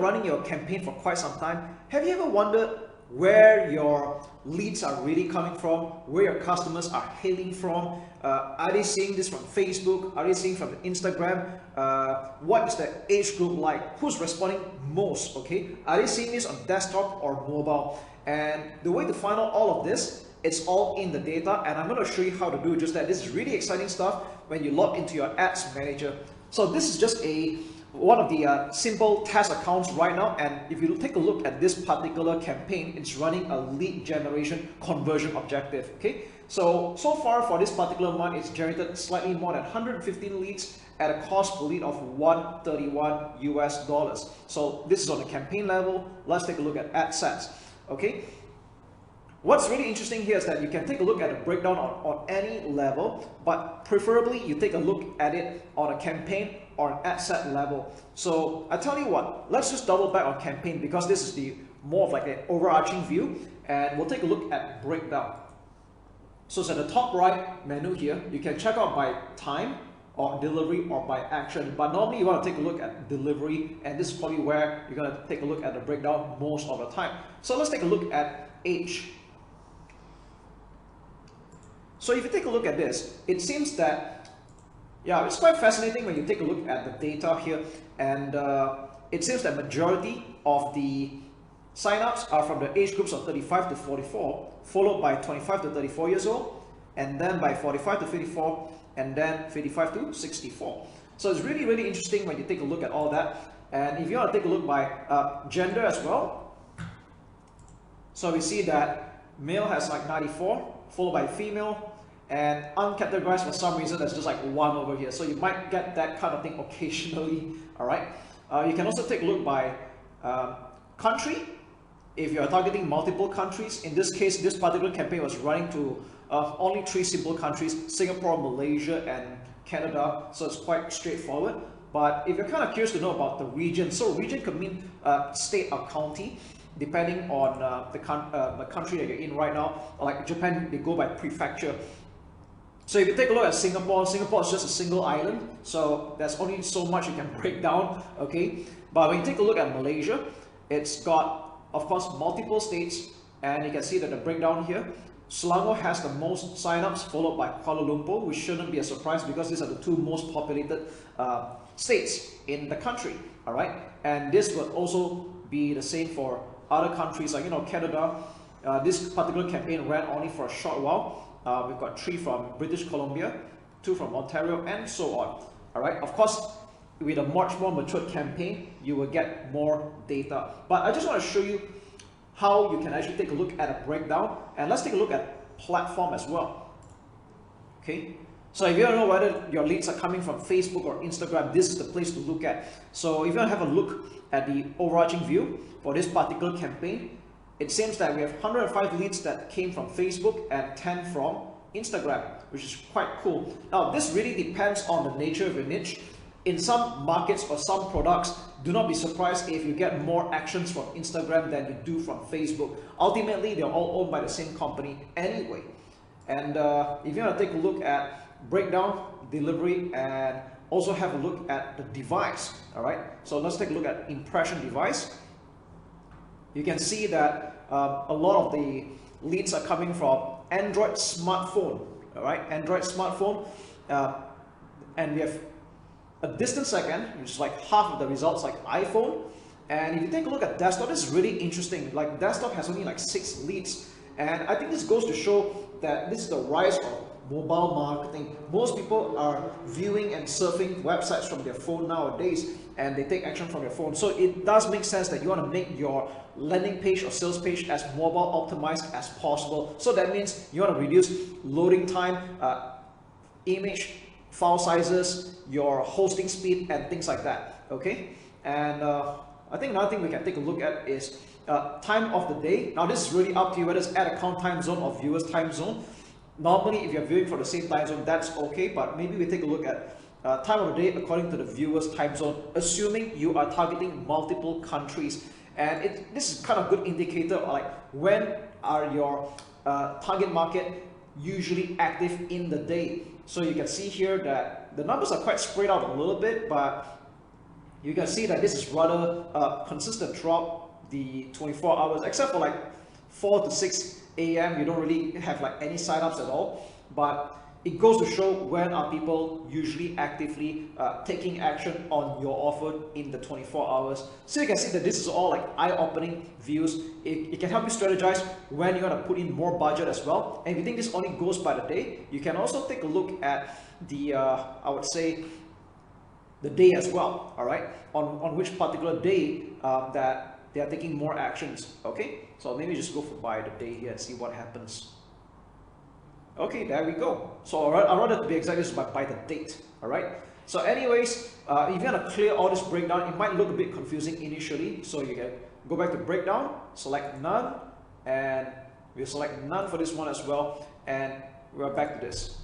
running your campaign for quite some time, have you ever wondered where your leads are really coming from, where your customers are hailing from? Are they seeing this from Facebook? Are they seeing from Instagram? What is the age group like? Who's responding most? Okay, are they seeing this on desktop or mobile? And the way to find out all of this, it's all in the data, and I'm going to show you how to do just that. This is really exciting stuff when you log into your ads manager. So this is just one of the simple test accounts right now, and if you take a look at this particular campaign, it's running a lead generation conversion objective. Okay, so far for this particular month, it's generated slightly more than 115 leads at a cost per lead of $131 US. So this is on the campaign level. Let's take a look at ad sets. Okay, what's really interesting here is that you can take a look at a breakdown on any level, but preferably you take a look at it on a campaign or an ad set level. So I tell you what, let's just double back on campaign because this is the more of like an overarching view, and we'll take a look at breakdown. So it's at the top right menu here. You can check out by time or delivery or by action, but normally you want to take a look at delivery, and this is probably where you're going to take a look at the breakdown most of the time. So let's take a look at age. So if you take a look at this, it seems that, yeah, it's quite fascinating when you take a look at the data here, and it seems that majority of the signups are from the age groups of 35 to 44, followed by 25 to 34 years old, and then by 45 to 54, and then 55 to 64. So it's really, really interesting when you take a look at all that. And if you want to take a look by gender as well, so we see that male has like 94, followed by female, and uncategorized for some reason there's just like 1 over here. So you might get that kind of thing occasionally. All right. You can also take a look by country. If you are targeting multiple countries, in this case, this particular campaign was running to only 3 simple countries: Singapore, Malaysia, and Canada. So it's quite straightforward. But if you're kind of curious to know about the region, so region could mean state or county, depending on the country that you're in right now. Like Japan, they go by prefecture. So if you take a look at Singapore, Singapore is just a single island, so there's only so much you can break down, okay? But when you take a look at Malaysia, it's got, of course, multiple states, and you can see that the breakdown here, Selangor has the most signups, followed by Kuala Lumpur, which shouldn't be a surprise because these are the 2 most populated states in the country, all right? And this would also be the same for other countries like, you know, Canada. This particular campaign ran only for a short while. We've got 3 from British Columbia, 2 from Ontario, and so on. All right. Of course, with a much more matured campaign, you will get more data. But I just want to show you how you can actually take a look at a breakdown, and let's take a look at platform as well. Okay. So if you don't know whether your leads are coming from Facebook or Instagram, this is the place to look at. So if you want to have a look at the overarching view for this particular campaign, it seems that we have 105 leads that came from Facebook and 10 from Instagram, which is quite cool. Now, this really depends on the nature of your niche. In some markets or some products, do not be surprised if you get more actions from Instagram than you do from Facebook. Ultimately, they're all owned by the same company anyway. And if you want to take a look at breakdown, delivery, and also have a look at the device, all right? So let's take a look at impression device. You can see that a lot of the leads are coming from Android smartphone, all right? Android smartphone, and we have a distant second, which is like half of the results like iPhone. And if you take a look at desktop, this is really interesting. Like desktop has only like 6 leads, and I think this goes to show that this is the rise of mobile marketing. Most people are viewing and surfing websites from their phone nowadays, and they take action from their phone. So it does make sense that you want to make your landing page or sales page as mobile optimized as possible. So that means you want to reduce loading time, image file sizes, your hosting speed, and things like that. Okay, and I think another thing we can take a look at is time of the day. Now this is really up to you whether it's ad account time zone or viewers time zone. Normally, if you're viewing for the same time zone, that's okay, but maybe we take a look at time of the day according to the viewer's time zone, assuming you are targeting multiple countries. And this is kind of good indicator of like when are your target market usually active in the day. So you can see here that the numbers are quite spread out a little bit, but you can see that this is rather consistent throughout the 24 hours, except for like 4 to 6 a.m. you don't really have like any signups at all. But it goes to show when are people usually actively taking action on your offer in the 24 hours. So you can see that this is all like eye-opening views. It can help you strategize when you're gonna put in more budget as well. And if you think this only goes by the day, you can also take a look at the I would say the day as well, all right, on which particular day that they are taking more actions. Okay, so maybe just go for by the day here and see what happens. Okay, there we go. So I'd rather to be exact, this is by the date. All right. So anyways, if you want to clear all this breakdown, it might look a bit confusing initially. So you can go back to breakdown, select none, and we'll select none for this one as well, and we're back to this.